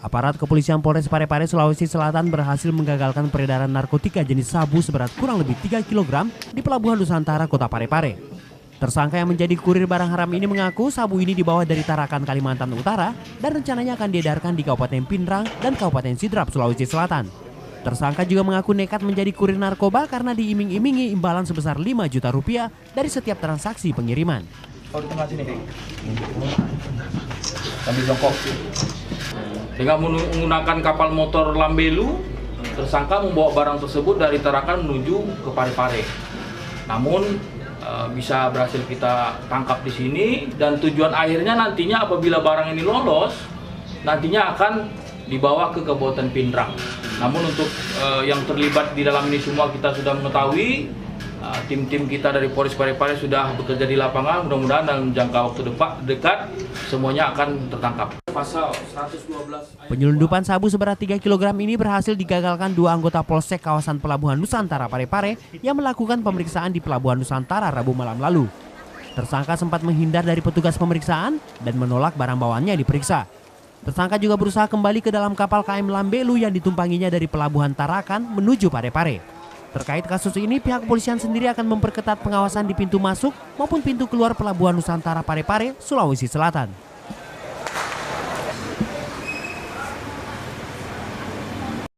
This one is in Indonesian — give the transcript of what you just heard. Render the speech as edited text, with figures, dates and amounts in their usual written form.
Aparat kepolisian Polres Parepare, Sulawesi Selatan berhasil menggagalkan peredaran narkotika jenis sabu seberat kurang lebih 3 kg di Pelabuhan Nusantara, Kota Parepare. Tersangka yang menjadi kurir barang haram ini mengaku sabu ini dibawa dari Tarakan, Kalimantan Utara dan rencananya akan diedarkan di Kabupaten Pindrang dan Kabupaten Sidrap, Sulawesi Selatan. Tersangka juga mengaku nekat menjadi kurir narkoba karena diiming-imingi imbalan sebesar 5 juta rupiah dari setiap transaksi pengiriman. Oh, di tengah sini, sambil jongkok. Dengan menggunakan kapal motor Lambelu, tersangka membawa barang tersebut dari Tarakan menuju ke Parepare. Namun bisa berhasil kita tangkap di sini dan tujuan akhirnya nantinya apabila barang ini lolos, nantinya akan dibawa ke Kabupaten Pindrang. Namun untuk yang terlibat di dalam ini semua kita sudah mengetahui. Tim-tim kita dari Polres Parepare sudah bekerja di lapangan, mudah-mudahan dalam jangka waktu dekat semuanya akan tertangkap. Pasal 112. Penyelundupan sabu seberat 3 kg ini berhasil digagalkan 2 anggota Polsek kawasan Pelabuhan Nusantara Parepare yang melakukan pemeriksaan di Pelabuhan Nusantara Rabu malam lalu. Tersangka sempat menghindar dari petugas pemeriksaan dan menolak barang bawaannya diperiksa. Tersangka juga berusaha kembali ke dalam kapal KM Lambelu yang ditumpanginya dari Pelabuhan Tarakan menuju Parepare. Terkait kasus ini, pihak kepolisian sendiri akan memperketat pengawasan di pintu masuk maupun pintu keluar Pelabuhan Nusantara Parepare, Sulawesi Selatan.